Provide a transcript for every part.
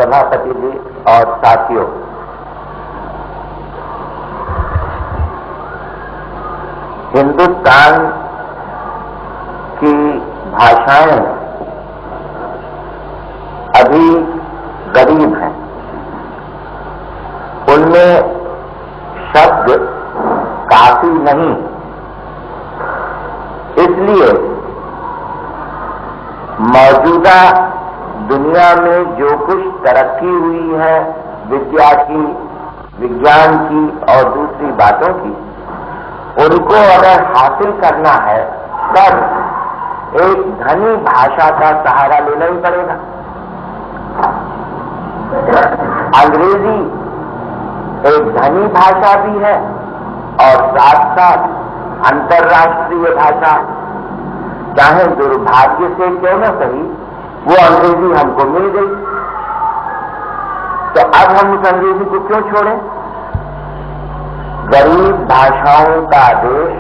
सभापति जी और साथियों, हिंदुस्तान की भाषाएं अभी गरीब हैं। उनमें शब्द काफी नहीं, इसलिए मौजूदा दुनिया में जो कुछ तरक्की हुई है विद्या की, विज्ञान की और दूसरी बातों की, उनको अगर हासिल करना है तब एक धनी भाषा का सहारा लेना ही पड़ेगा। अंग्रेजी एक धनी भाषा भी है और साथ साथ अंतर्राष्ट्रीय भाषा। चाहे दुर्भाग्य से क्यों न सही, वो अंग्रेजी हमको मिल गई, तो अब हम उस अंग्रेजी को क्यों छोड़ें? गरीब भाषाओं का देश,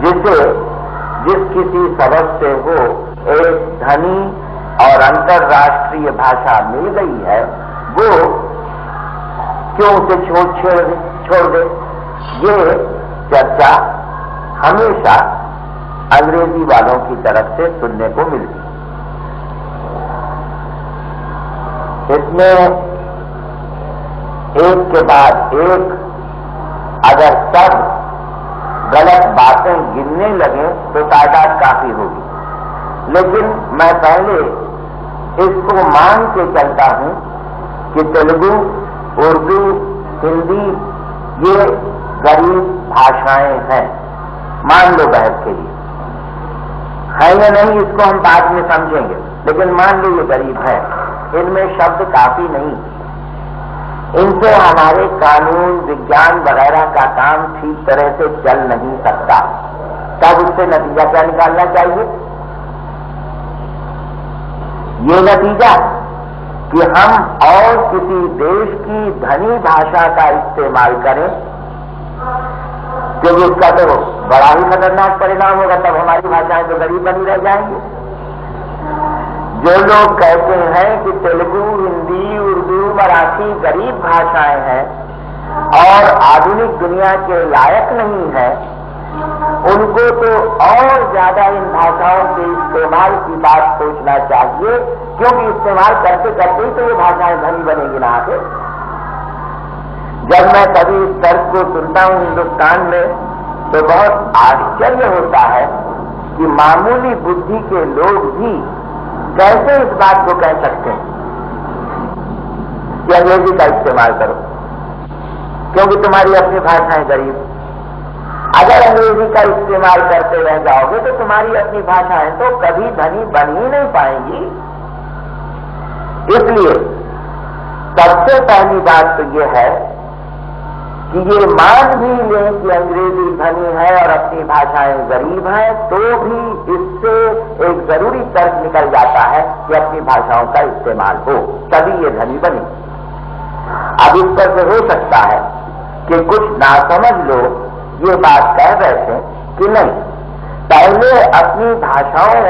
जिस किसी सबब से हो एक धनी और अंतर्राष्ट्रीय भाषा मिल गई है, वो क्यों उसे छोड़ दे? ये चर्चा हमेशा अंग्रेजी वालों की तरफ से सुनने को मिलती। इसमें एक के बाद एक अगर सब गलत बातें गिनने लगे तो तादाद काफी होगी, लेकिन मैं पहले इसको मान के चलता हूं कि तेलुगु, उर्दू, हिंदी ये गरीब भाषाएं हैं। मान लो बहस के लिए है या नहीं, इसको हम बाद में समझेंगे, लेकिन मान लो ये गरीब है, इनमें शब्द काफी नहीं, इनसे हमारे कानून, विज्ञान वगैरह का काम ठीक तरह से चल नहीं सकता। तब उससे नतीजा क्या निकालना चाहिए? ये नतीजा कि हम और किसी देश की धनी भाषा का इस्तेमाल करें, क्योंकि उसका तो बड़ा ही खतरनाक परिणाम होगा। तब हमारी भाषाएं तो गरीब बनी रह जाएंगी। जो लोग कहते हैं कि तेलुगु, हिंदी, उर्दू, मराठी गरीब भाषाएं हैं और आधुनिक दुनिया के लायक नहीं है, उनको तो और ज्यादा इन भाषाओं के इस्तेमाल की बात सोचना चाहिए, क्योंकि इस्तेमाल करते करते ही तो ये भाषाएं धनी बनेगी ना आगे। जब मैं कभी इस तर्क को सुनता हूं हिंदुस्तान में, तो बहुत आश्चर्य होता है कि मामूली बुद्धि के लोग भी कैसे इस बात को कह सकते हैं कि अंग्रेजी का इस्तेमाल करो, क्योंकि तुम्हारी अपनी भाषाएं गरीब। अगर अंग्रेजी का इस्तेमाल करते रह जाओगे तो तुम्हारी अपनी भाषाएं तो कभी धनी बन ही नहीं पाएंगी। इसलिए सबसे पहली बात तो यह है कि ये मान भी लें कि अंग्रेजी धनी है और अपनी भाषाएं गरीब हैं, तो भी इससे एक जरूरी तर्क निकल जाता है कि अपनी भाषाओं का इस्तेमाल हो, तभी ये धनी बने। अब इस पर से हो सकता है कि कुछ नासमझ लोग ये बात कह बैठे कि नहीं, पहले अपनी भाषाओं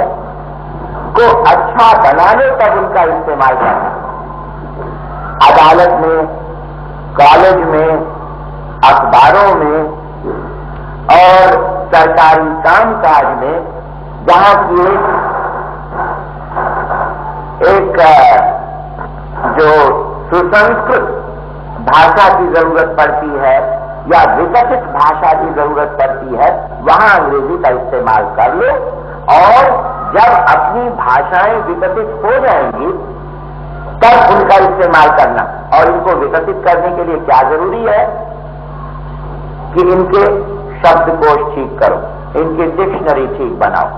को अच्छा बना लो तब उनका इस्तेमाल करना। अदालत में, कॉलेज में, अखबारों में और सरकारी कामकाज में जहां की एक जो सुसंस्कृत भाषा की जरूरत पड़ती है या विकसित भाषा की जरूरत पड़ती है, वहां अंग्रेजी का इस्तेमाल कर लो। और जब अपनी भाषाएं विकसित हो जाएंगी तब उनका इस्तेमाल करना। और इनको विकसित करने के लिए क्या जरूरी है कि इनके शब्दकोश ठीक करो, इनकी डिक्शनरी ठीक बनाओ।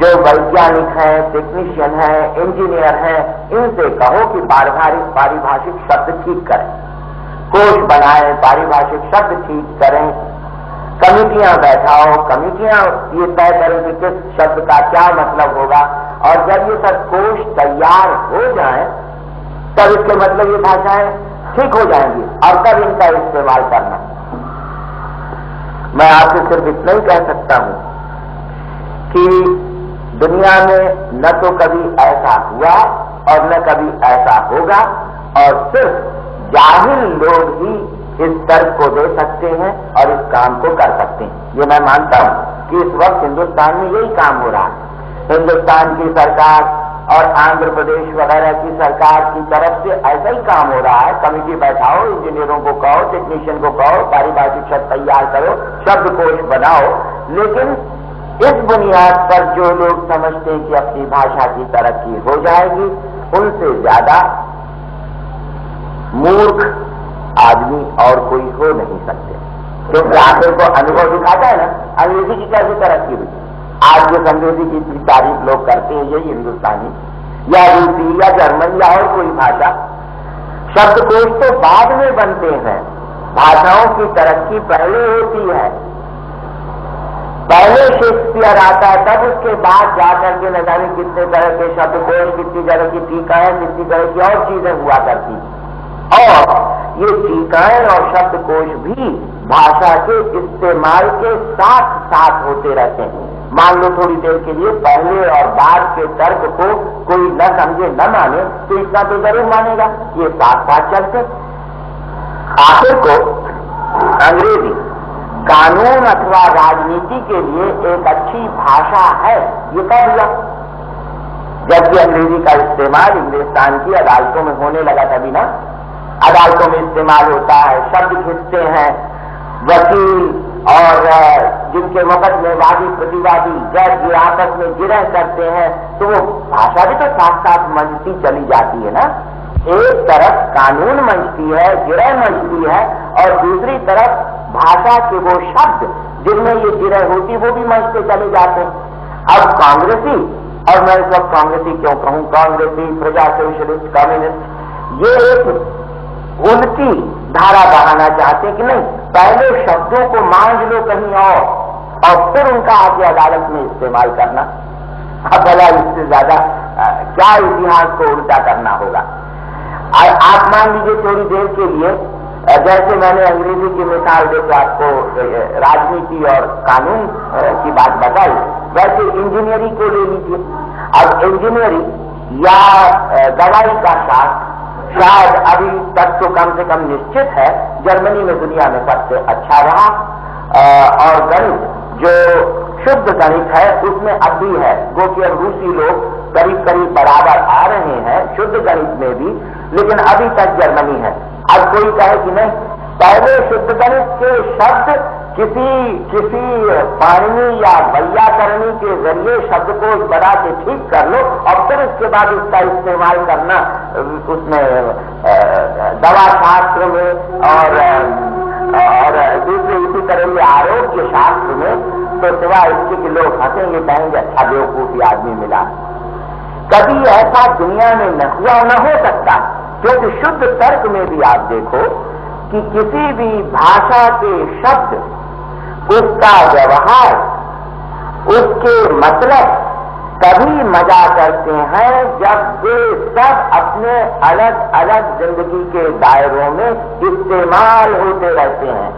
जो वैज्ञानिक हैं, टेक्नीशियन हैं, इंजीनियर हैं, इनसे कहो कि पारिभाषिक शब्द ठीक करें, कोश बनाएं, पारिभाषिक शब्द ठीक करें, कमिटियां बैठाओ, कमिटियां ये तय करें कि किस शब्द का क्या मतलब होगा। और जब ये सब कोश तैयार हो जाए तब इसके मतलब ये भाषाएं ठीक हो जाएंगी और तब इनका इस्तेमाल करना। मैं आपसे सिर्फ इतना ही कह सकता हूं कि दुनिया में न तो कभी ऐसा हुआ और न कभी ऐसा होगा, और सिर्फ जाहिल लोग ही इस तर्क को दे सकते हैं और इस काम को कर सकते हैं। ये मैं मानता हूं कि इस वक्त हिंदुस्तान में यही काम हो रहा है। हिंदुस्तान की सरकार और आंध्र प्रदेश वगैरह की सरकार की तरफ से ऐसा ही काम हो रहा है। कमेटी बैठाओ, इंजीनियरों को कहो, टेक्नीशियन को कहो, पारिभाषिक शब्द तैयार करो, शब्दकोश बनाओ, लेकिन इस बुनियाद पर जो लोग समझते हैं कि अपनी भाषा की तरक्की हो जाएगी, उनसे ज्यादा मूर्ख आदमी और कोई हो नहीं सकते। क्योंकि आखिर को अनुभव दिखाता है ना, अंग्रेजी की कैसे तरक्की हुई। आज जो अंग्रेजी की इतनी तारीफ लोग करते हैं, यही हिंदुस्तानी या रूसी या जर्मन या और कोई भाषा, शब्दकोश तो बाद में बनते हैं। भाषाओं की तरक्की पहले होती है। पहले शेक्सपियर आता है, तब उसके बाद जाकर के न जाने कितने तरह के शब्दकोश, कितनी तरह की टीकाएं, कितनी तरह की और चीजें हुआ करती। और ये टीकाएं और शब्दकोश भी भाषा के इस्तेमाल के साथ साथ होते रहते हैं। मान लो थोड़ी देर के लिए पहले और बाद के तर्क को कोई न समझे न माने, तो इतना तो जरूर मानेगा, ये साथ साथ चलते। आखिर को अंग्रेजी कानून अथवा राजनीति के लिए एक अच्छी भाषा है, ये कब हुआ? जबकि अंग्रेजी का इस्तेमाल हिंदुस्तान की अदालतों में होने लगा, तभी ना। अदालतों में इस्तेमाल होता है, शब्द खींचते हैं वकील और जिनके मुकदमे वादी प्रतिवादी जज आपस में गिरह करते हैं, तो वो भाषा भी तो साथ साथ मंचती चली जाती है ना। एक तरफ कानून मंचती है, गिरह मंचती है, और दूसरी तरफ भाषा के वो शब्द जिनमें ये गिरह होती, वो भी मंचते चले जाते हैं। अब कांग्रेसी, और मैं इस वक्त कांग्रेसी क्यों कहूं, कांग्रेसी, प्रजा सोशलिस्ट, कम्युनिस्ट, ये एक उल्टी धारा बहाना चाहते हैं कि नहीं, पहले शब्दों को मांझ लो कहीं और फिर उनका आगे अदालत में इस्तेमाल करना। अब भला इससे ज्यादा क्या इतिहास को उल्टा करना होगा। आप मान लीजिए थोड़ी देर के लिए, जैसे मैंने अंग्रेजी की मिसाल देकर आपको राजनीति और कानून की बात बताई, वैसे इंजीनियरिंग को ले लीजिए। अब इंजीनियरिंग या दवाई का शास्त्र शायद अभी तक तो कम से कम निश्चित है जर्मनी में दुनिया में सबसे अच्छा रहा, और गणित जो शुद्ध गणित है उसमें अब भी है, जो कि अब रूसी लोग करीब करीब बराबर आ रहे हैं शुद्ध गणित में भी, लेकिन अभी तक जर्मनी है। अब कोई कहे कि नहीं, पहले शुद्ध गणित के शब्द किसी पाणिनि या वैयाकरणी के जरिए शब्दकोश बना के ठीक कर लो, और फिर उसके बाद उसका इस्तेमाल करना उसमें दवा शास्त्र में और दूसरे इसी तरह के आरोग्य शास्त्र में, तो सिवाय इसके कि लोग हंसेंगे, कहेंगे अच्छा बेवकूफी आदमी मिला। कभी ऐसा दुनिया में न हुआ, न हो सकता, क्योंकि शुद्ध तर्क में भी आप देखो कि किसी भी भाषा के शब्द, उसका व्यवहार, उसके मतलब तभी मजा करते हैं जब वे सब अपने अलग अलग जिंदगी के दायरों में इस्तेमाल होते रहते हैं।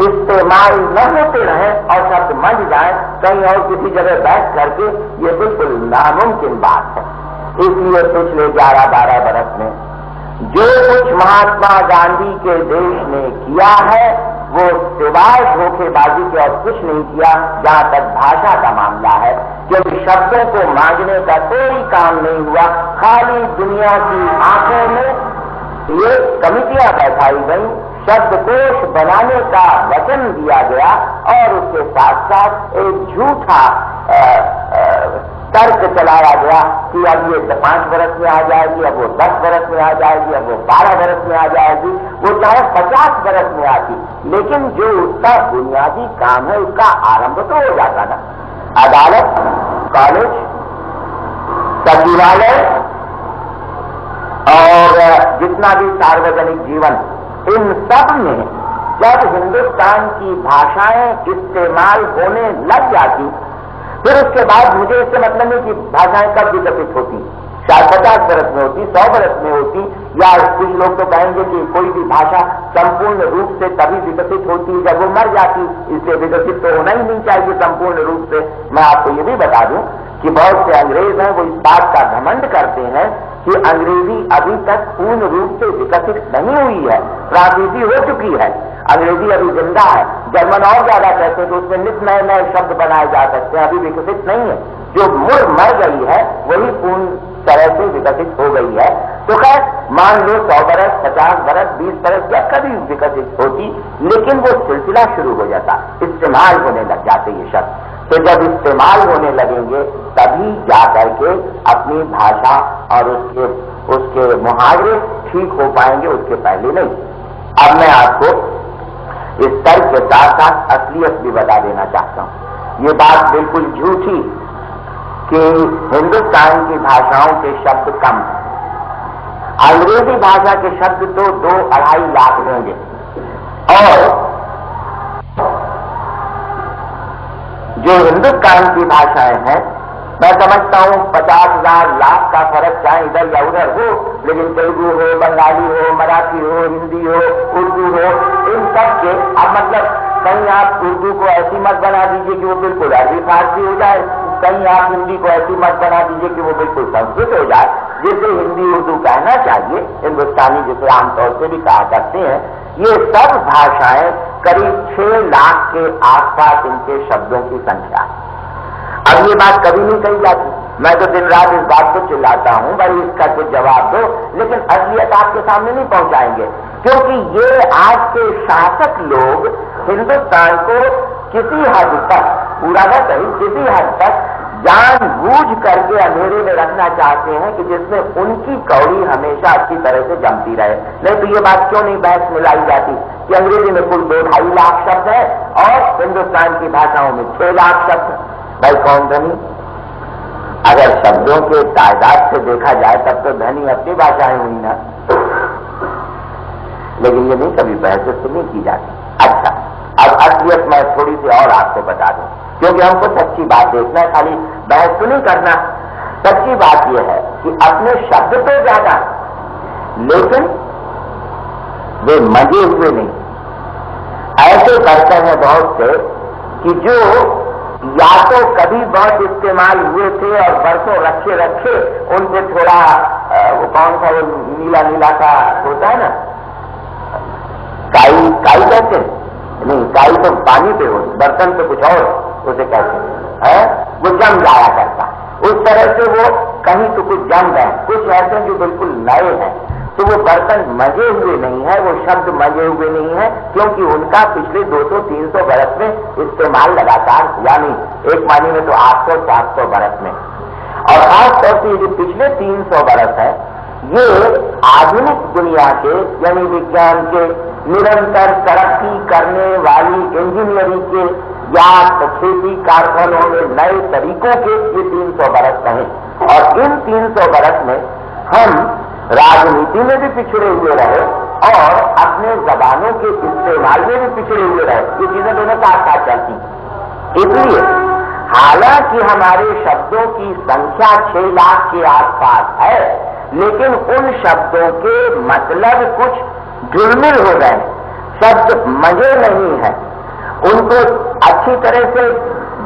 इस्तेमाल न होते रहे और शब्द मंझ जाए कहीं और किसी जगह बैठ करके, ये बिल्कुल नामुमकिन बात है। इसलिए पिछले 11-12 बरस में जो कुछ महात्मा गांधी के देश ने किया है, वो सिवाय धोखेबाजी के और कुछ नहीं किया, जहां तक भाषा का मामला है। क्योंकि शब्दों को मांगने का कोई काम नहीं हुआ, खाली दुनिया की आंखों में ये कमिटियां बैठाई गई, शब्दकोश बनाने का वचन दिया गया, और उसके साथ साथ एक झूठा तर्क चलाया गया कि अब ये 5 बरस में आ जाएगी, अब वो 10 बरस में आ जाएगी, अब वो 12 बरस में आ जाएगी, वो चाहे 50 बरस में आती, लेकिन जो उसका बुनियादी काम है उसका आरंभ तो हो जाता ना। अदालत, कॉलेज, सचिवालय और जितना भी सार्वजनिक जीवन, इन सब में जब हिंदुस्तान की भाषाएं इस्तेमाल होने लग जाती, फिर उसके बाद मुझे इससे मतलब नहीं कि भाषाएं कब विकसित होती, शायद 50 बरस में होती, 100 बरस में होती, या कुछ लोग तो कहेंगे कि कोई भी भाषा संपूर्ण रूप से तभी विकसित होती जब वो मर जाती, इससे विकसित तो होना ही नहीं चाहिए संपूर्ण रूप से। मैं आपको ये भी बता दूं कि बहुत से अंग्रेज हैं, वो इस बात का घमंड करते हैं कि अंग्रेजी अभी तक पूर्ण रूप से विकसित नहीं हुई है, फ्रांसीसी हो चुकी है, अंग्रेजी अभी जिंदा है। जर्मन और ज्यादा कहते हैं कि उसमें नित नए नए शब्द बनाए जा सकते हैं, अभी विकसित नहीं है। जो मर गई है वही पूर्ण तरह से विकसित हो गई है। तो खैर मान लो 100 बरस, 50 बरस, 20 बरस या कभी विकसित होती, लेकिन वो सिलसिला शुरू हो जाता, इस्तेमाल होने लग जाते ये शब्द। तो जब इस्तेमाल होने लगेंगे तभी जाकर के अपनी भाषा और उसके मुहावरे ठीक हो पाएंगे, उसके पहले नहीं। अब मैं आपको इस तर्क के साथ साथ असलियत भी बता देना चाहता हूं। ये बात बिल्कुल झूठी कि हिंदुस्तान की भाषाओं के शब्द कम हैं। अंग्रेजी भाषा के शब्द तो 2-2.5 लाख होंगे और जो हिंदुस्तान की भाषाएं हैं, मैं समझता हूं 50,000 लाख का फर्क चाहे इधर या उधर हो, लेकिन तेलुगु हो, बंगाली हो, मराठी हो, हिंदी हो, उर्दू हो, इन सब के अब मतलब कहीं आप उर्दू को ऐसी मत बना दीजिए कि वो बिल्कुल अरबी फारसी हो जाए, कहीं आप हिंदी को ऐसी मत बना दीजिए कि वो बिल्कुल संस्कृत हो जाए। जिसे हिंदी उर्दू कहना चाहिए, हिंदुस्तानी जिसे आमतौर से भी कहा करते हैं, ये सब भाषाएं करीब 6 लाख के आसपास इनके शब्दों की संख्या है। अब ये बात कभी नहीं कही जाती, मैं तो दिन रात इस बात को चिल्लाता हूं, भाई इसका कुछ जवाब दो, लेकिन असलियत आपके सामने नहीं पहुंचाएंगे, क्योंकि ये आज के शासक लोग हिंदुस्तान को किसी हद तक, पूरा न सही, किसी हद तक जानबूझ करके अंधेरे में रखना चाहते हैं कि जिसमें उनकी कौड़ी हमेशा अच्छी तरह से जमती रहे। नहीं तो ये बात क्यों नहीं बहस मिलाई जाती कि अंग्रेजी में कुल 2-2.5 लाख शब्द है और हिंदुस्तान की भाषाओं में 6 लाख शब्द है। भाई कौन धनी? अगर शब्दों के तादाद से देखा जाए तब तो धनी अपनी भाषाएं हुई ना, लेकिन ये नहीं कभी बहस से नहीं की जाती। अच्छा, अब असलियत मैं थोड़ी सी और आपको बता दूं, क्योंकि हमको सच्ची बात देखना है, खाली बहस तो नहीं करना। सच्ची बात यह है कि अपने शब्द तो ज्यादा, लेकिन वे मजे हुए नहीं। ऐसे बर्तन हैं बहुत से कि जो या तो कभी बहुत इस्तेमाल हुए थे और बरसों रखे रखे उनसे थोड़ा वो कौन सा वो नीला नीला सा होता है ना, काई कहते हैं, नहीं काई तो पानी पे हो, बर्तन तो कुछ और उसे कहते हैं, वो जम जाया करता। उस तरह से वो कहीं तो कुछ जम गए, कुछ ऐसे जो बिल्कुल नए हैं, तो वो बर्तन मजे हुए नहीं है, वो शब्द मजे हुए नहीं है, क्योंकि उनका पिछले 200-300 बरस में इस्तेमाल लगातार हुआ नहीं, एक मानी में तो 800-700 बरस में। और खासतौर से जो पिछले 300 बरस है, ये आधुनिक दुनिया के यानी विज्ञान के निरंतर तरक्की करने वाली इंजीनियरिंग के या खेती कारखानों में नए तरीकों के ये 300 बरस रहे। और इन 300 बरस में हम राजनीति में भी पिछड़े हुए रहे और अपने जबानों के इस्तेमाल में भी पिछड़े हुए रहे। ये चीजें दोनों साथ साथ चलती। इसलिए हालांकि हमारे शब्दों की संख्या 6 लाख के आसपास है, लेकिन उन शब्दों के मतलब कुछ ढुलमिल हो गए, शब्द मजे नहीं है, उनको अच्छी तरह से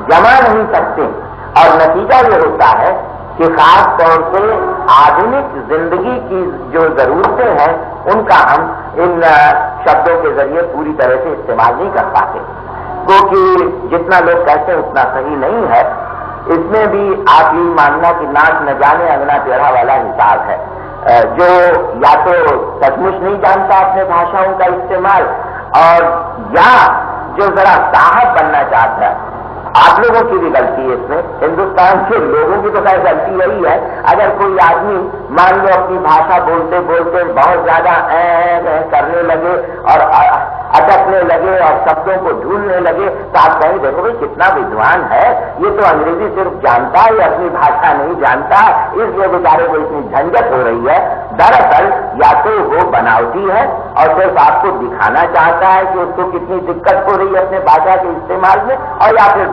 जमा नहीं सकते। और नतीजा ये होता है कि खास तौर से आधुनिक जिंदगी की जो जरूरतें हैं उनका हम इन शब्दों के जरिए पूरी तरह से इस्तेमाल नहीं कर पाते, क्योंकि जितना लोग कहते हैं उतना सही नहीं है। इसमें भी आप ये मानना कि नाच न जाने अंगना टेढ़ा वाला हिसाब है। जो या तो सचमुच नहीं जानता अपने भाषाओं का इस्तेमाल, और या जो जरा साहब बनना चाहता है। आप लोगों की भी गलती है इसमें, हिंदुस्तान के लोगों की तो खैर गलती यही है। अगर कोई आदमी मान लो अपनी भाषा बोलते बोलते बहुत ज्यादा करने लगे और अटकने लगे और शब्दों को ढूंढने लगे, तो आप कहीं देखो भाई कितना विद्वान है, ये तो अंग्रेजी सिर्फ जानता है, अपनी भाषा नहीं जानता, इसलिए बेचारे को इतनी झंझट हो रही है। दरअसल या तो वो बनावटी है और सिर्फ आपको दिखाना चाहता है कि उसको कितनी दिक्कत हो रही है अपने भाषा के इस्तेमाल में, और या फिर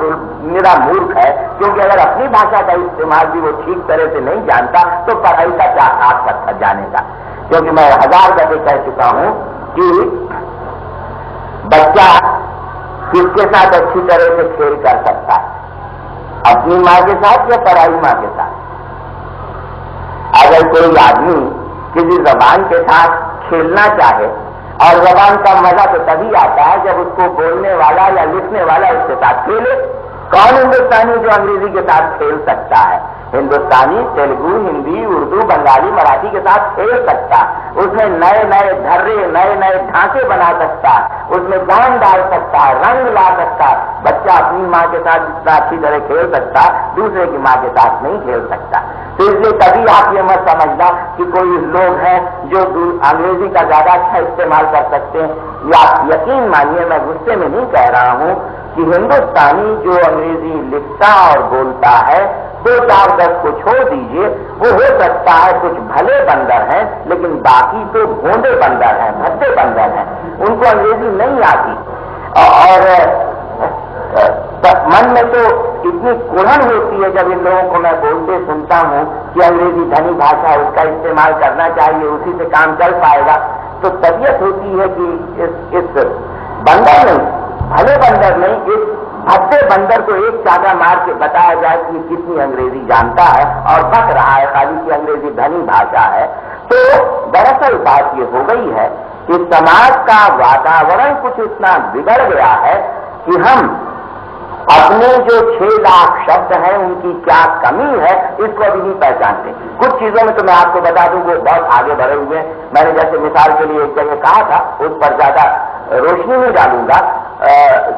मेरा मूर्ख है, क्योंकि अगर अपनी भाषा का इस्तेमाल भी वो ठीक तरह से नहीं जानता तो पढ़ाई का क्या हाथ पत्थर जानेगा। क्योंकि मैं 1000 दफे कह चुका हूं कि बच्चा किसके साथ अच्छी तरह से खेल कर सकता है, अपनी मां के साथ या पराई मां के साथ। अगर कोई आदमी किसी जबान के साथ खेलना चाहे, और जबान का मजा तो तभी आता है जब उसको बोलने वाला या लिखने वाला उसके साथ खेले। कौन हिंदुस्तानी जो अंग्रेजी के साथ खेल सकता है? हिंदुस्तानी तेलुगु, हिंदी, उर्दू, बंगाली, मराठी के साथ खेल सकता है। उसमें नए नए धर्रे, नए नए ढांचे बना सकता है, उसमें जान डाल सकता है, रंग ला सकता है। बच्चा अपनी माँ के साथ जितना अच्छी तरह खेल सकता है, दूसरे की माँ के साथ नहीं खेल सकता। तो इसलिए कभी आप ये मत समझना कि कोई लोग हैं जो अंग्रेजी का ज्यादा अच्छा इस्तेमाल कर सकते हैं। या यकीन मानिए, मैं गुस्से में नहीं कह रहा हूं कि हिंदुस्तानी जो अंग्रेजी लिखता और बोलता है, 2-4-10 को छोड़ दीजिए, वो हो सकता है कुछ भले बंदर हैं, लेकिन बाकी तो भोंदे बंदर हैं, भद्दे बंदर हैं, उनको अंग्रेजी नहीं आती। और मन में तो इतनी कुढ़न होती है जब इन लोगों को मैं बोलते सुनता हूं कि अंग्रेजी धनी भाषा है, उसका इस्तेमाल करना चाहिए, उसी से काम चल पाएगा। तो तबीयत होती है कि इस बंदर नहीं, भले बंदर नहीं, इस भद्दे बंदर को एक चाटा मार के बताया जाए कि कितनी अंग्रेजी जानता है और बक रहा है खाली कि अंग्रेजी धनी भाषा है। तो दरअसल बात ये हो गई है कि समाज का वातावरण कुछ इतना बिगड़ गया है कि हम अपने जो 6 लाख शब्द हैं उनकी क्या कमी है इसको अभी नहीं पहचानते। कुछ चीजों में तो मैं आपको बता दूं वो बहुत आगे बढ़े हुए हैं। मैंने जैसे मिसाल के लिए एक जगह कहा था, उस पर ज्यादा रोशनी नहीं डालूंगा,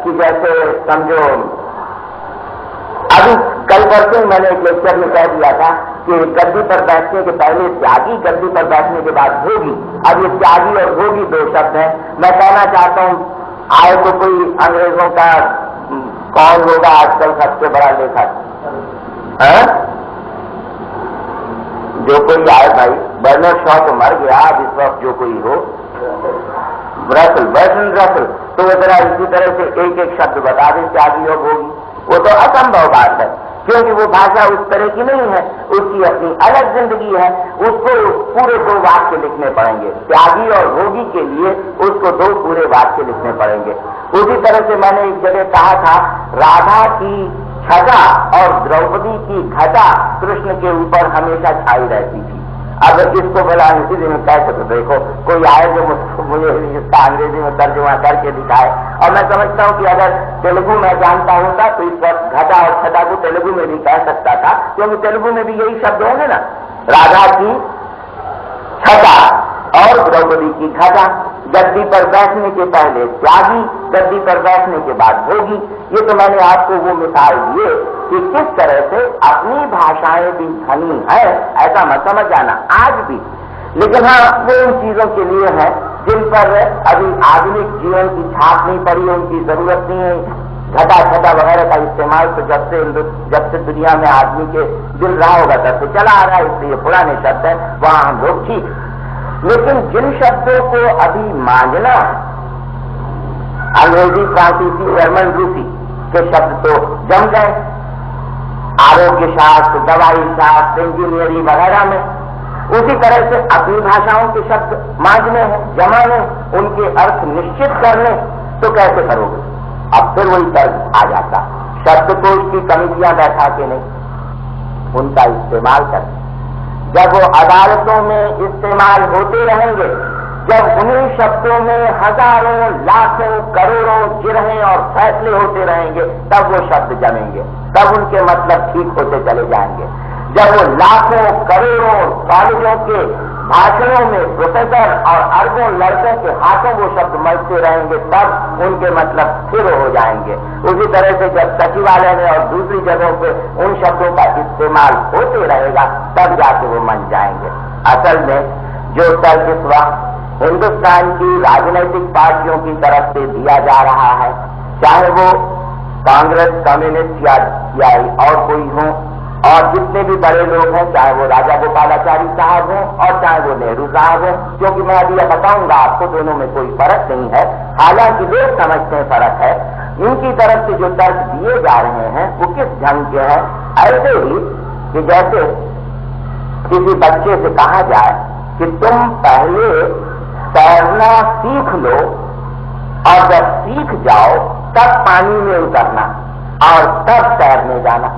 कि जैसे समझो अभी कल परसों मैंने एक लेक्चर में कह दिया था कि गद्दी पर बैठने के पहले त्यागी, गद्दी पर बैठने के बाद भोगी। अब ये त्यागी और भोगी 2 शब्द हैं। मैं कहना चाहता हूं, आए तो कोई अंग्रेजों का कौन होगा आजकल सबसे बड़ा लेखक, जो कोई आए भाई, बर्नर्ड शॉ तो मर गया, अब इस वक्त जो कोई हो, बर्टन रसल, तो वो जरा इसी तरह से एक एक शब्द बता दें त्यागी और भोगी। वो तो असंभव बात है, क्योंकि वो भाषा उस तरह की नहीं है, उसकी अपनी अलग जिंदगी है। उसको पूरे 2 वाक्य लिखने पड़ेंगे, त्यागी और भोगी के लिए उसको 2 पूरे वाक्य लिखने पड़ेंगे। उसी तरह से मैंने एक जगह कहा था, राधा की छटा और द्रौपदी की घटा कृष्ण के ऊपर हमेशा छाई रहती थी। अब इसको बोला अंग्रेजी में कैसे, तो देखो कोई आए जो मुझे इसका अंग्रेजी में तर्जुमा करके दिखाए। और मैं समझता हूं कि अगर तेलुगु में जानता होता तो इस वक्त घटा और छटा को तेलुगु में भी कह सकता था, क्योंकि तेलुगु में भी यही शब्द होंगे ना, राधा की छटा और द्रौपदी की घटा। गद्दी पर बैठने के पहले त्यागी, गद्दी पर बैठने के बाद भोगी। ये तो मैंने आपको वो मिसाल दिए कि किस तरह से अपनी भाषाएं भी धनी है, ऐसा मत समझ जाना आज भी। लेकिन हाँ, वो उन चीजों के लिए है जिन पर अभी आधुनिक जीवन की छाप नहीं पड़ी, उनकी जरूरत नहीं है। घटा छटा वगैरह का इस्तेमाल तो जब से दुनिया में आदमी के दिल रहा होगा तब से चला आ रहा है, इसलिए पुराने शब्द है, वहां हम लोग ठीक। लेकिन जिन शब्दों को अभी मांझना, अंग्रेजी, फ्रांसीसी, जर्मन, रूसी के शब्द तो जम गए, आरोग्य शास्त्र, दवाई शास्त्र, इंजीनियरिंग वगैरह में। उसी तरह से अपनी भाषाओं के शब्द मांझने हैं, जमाने, उनके अर्थ निश्चित करने, तो कैसे करोगे? अब फिर वही तर्क आ जाता, शब्दकोश की कमिटियां बैठा के नहीं, उनका इस्तेमाल कर। जब वो अदालतों में इस्तेमाल होते रहेंगे, जब उन्हीं शब्दों में हजारों, लाखों, करोड़ों जिरहें और फैसले होते रहेंगे, तब वो शब्द जमेंगे, तब उनके मतलब ठीक होते चले जाएंगे। जब वो लाखों, करोड़ों कॉलेजों के भाषणों में प्रोफेसर और अरबों लड़कों के हाथों वो शब्द मलते रहेंगे, तब उनके मतलब स्थिर हो जाएंगे। उसी तरह से जब सचिवालय में और दूसरी जगहों पे उन शब्दों का इस्तेमाल होते रहेगा, तब जाके वो मन जाएंगे। असल में जो तर्क इस वक्त हिंदुस्तान की राजनीतिक पार्टियों की तरफ से दिया जा रहा है, चाहे वो कांग्रेस, कम्युनिस्ट या और कोई हो, और जितने भी बड़े लोग हैं, चाहे वो राजा गोपालाचारी साहब हों और चाहे वो नेहरू साहब हों, क्योंकि मैं अभी बताऊंगा आपको दोनों में कोई फर्क नहीं है, हालांकि लोग समझते हैं फर्क है। इनकी तरफ से जो तर्क दिए जा रहे हैं वो किस ढंग के हैं? ऐसे ही कि जैसे किसी बच्चे से कहा जाए कि तुम पहले तैरना सीख लो और जब सीख जाओ तब पानी में उतरना और तब तैरने जाना।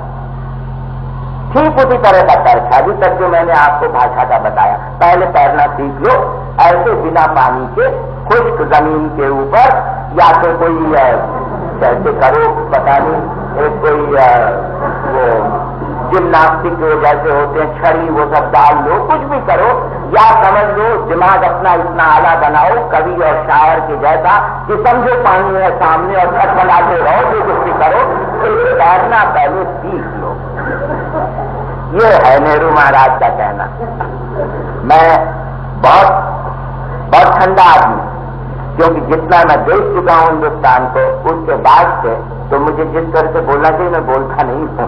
ठीक उसी तरह का तर्क है अभी तक जो मैंने आपको भाषा का बताया। पहले तैरना सीख लो, ऐसे बिना पानी के खुश्क जमीन के ऊपर, या तो कोई कैसे करो पता नहीं, एक कोई वो जिम्नास्टिक जैसे होते हैं छड़ी वो सब डाल लो, कुछ भी करो, या समझ लो दिमाग अपना इतना आला बनाओ कवि और शायर के जैसा कि समझो पानी है सामने और छत बनाते रहो, जो कुछ भी करो, तो तैरना पहले सीख लो। ये है नेहरू महाराज का कहना। मैं बहुत ठंडा आदमी, क्योंकि जितना मैं देख चुका हूं हिंदुस्तान को, उसके बाद से तो मुझे जिस तरह से बोलना चाहिए मैं बोलता नहीं हूं,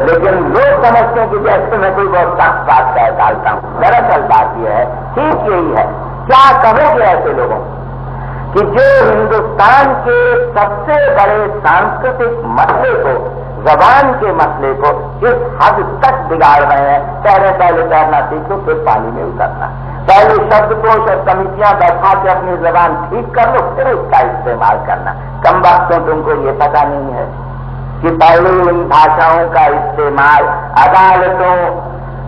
लेकिन लोग समझते हैं कि जैसे मैं कोई बहुत सख्त बात कह डालता हूं। दरअसल बात यह है, ठीक यही है। क्या कहोगे ऐसे लोगों कि जो हिंदुस्तान के सबसे बड़े सांस्कृतिक मसले को, जबान के मसले को इस हद तक बिगाड़ रहे हैं? पहले तैरना सीखो, फिर पानी में उतरना, पहले शब्दकोश और समितियां बैठा के अपनी जबान ठीक कर लो, फिर उसका इस्तेमाल करना। कम वक्तों तुमको ये पता नहीं है कि पहले इन भाषाओं का इस्तेमाल अदालतों,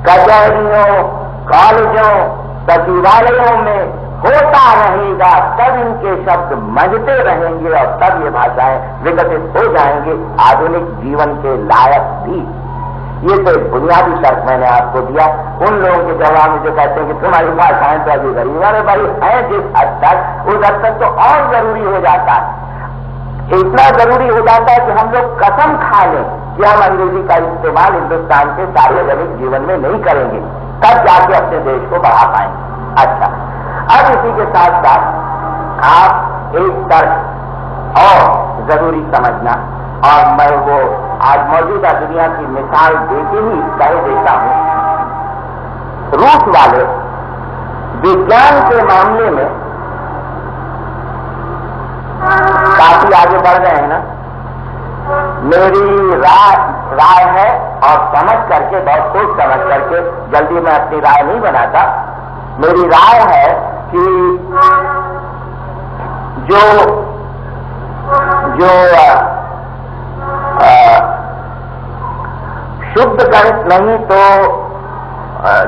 कचहरियों, कॉलेजों, सचिवालयों में होता रहेगा, तब इनके शब्द मजते रहेंगे और तब ये भाषाएं विकसित हो जाएंगे आधुनिक जीवन के लायक भी। ये तो एक बुनियादी तर्क मैंने आपको दिया। उन लोगों के जवाब में जो कहते हैं कि तुम्हारी भाषाएं तो अभी गरीब, अरे भाई है जिस हद तक, उस हद तक तो और जरूरी हो जाता है। इतना जरूरी हो जाता है कि हम लोग कसम खा लें कि हम अंग्रेजी का इस्तेमाल हिंदुस्तान के सार्वजनिक जीवन में नहीं करेंगे, तब जाके अपने देश को बढ़ा पाएंगे। अच्छा, अब इसी के साथ साथ आप एक तर्क और जरूरी समझना, और मैं वो आज मौजूदा दुनिया की मिसाल देके ही कह देता हूं। रूस वाले विज्ञान के मामले में काफी आगे बढ़ गए हैं ना। मेरी राय है, और समझ करके, बहुत सोच समझ करके, जल्दी मैं अपनी राय नहीं बनाता, मेरी राय है कि जो शुद्ध गणित नहीं तो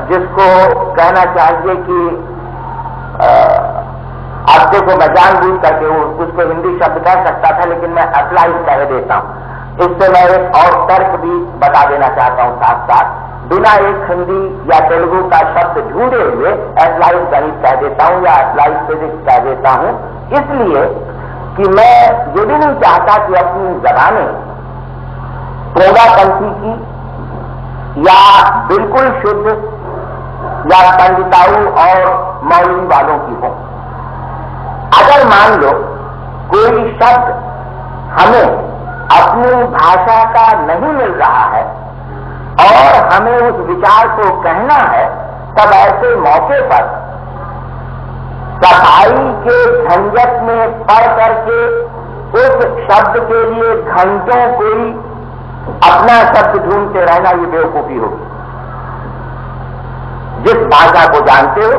जिसको कहना चाहिए कि आपसे को मैं जानबूझ करके उसको हिंदी शब्द कह सकता था, लेकिन मैं अप्लाई कह देता हूं। इससे मैं एक और तर्क भी बता देना चाहता हूं साथ साथ, बिना एक हिंदी या तेलुगु का शब्द ढूंढे हुए अप्लाइड गणित कह देता हूं या अप्लाइड फिजिक्स कह देता हूं, इसलिए कि मैं ये भी नहीं चाहता कि अपनी जबानें पोगापंथी की या बिल्कुल शुद्ध या पंडिताऊ और मौलवी वालों की हो। अगर मान लो कोई शब्द हमें अपनी भाषा का नहीं मिल रहा है और हमें उस विचार को कहना है, तब ऐसे मौके पर सफाई के झंझट में पड़ करके उस शब्द के लिए घंटों कोई अपना शब्द ढूंढते रहना, ये बेवकूफी होगी। जिस भाषा को जानते हो,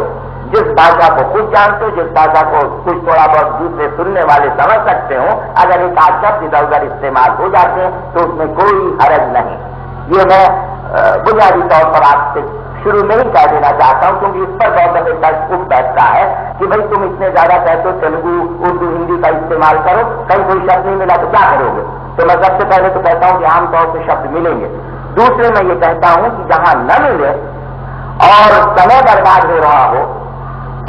जिस भाषा को खुद जानते हो, जिस भाषा को कुछ थोड़ा बहुत दूसरे सुनने वाले समझ सकते हो, अगर एक आध शब्द इधर उधर इस्तेमाल हो जाते हैं तो उसमें कोई हरज नहीं। ये मैं बुनियादी तौर पर आपसे शुरू में ही कह देना चाहता हूं, क्योंकि इस पर बहुत दफे तर्क उठ बैठता है कि भाई तुम इतने ज्यादा कहते हो तेलुगु, उर्दू, हिंदी का इस्तेमाल करो, कहीं कोई शब्द नहीं मिला तो क्या करोगे? तो मैं सबसे पहले तो कहता हूं कि आमतौर से शब्द मिलेंगे। दूसरे मैं ये कहता हूं कि जहां न मिले और समय बर्बाद हो रहा हो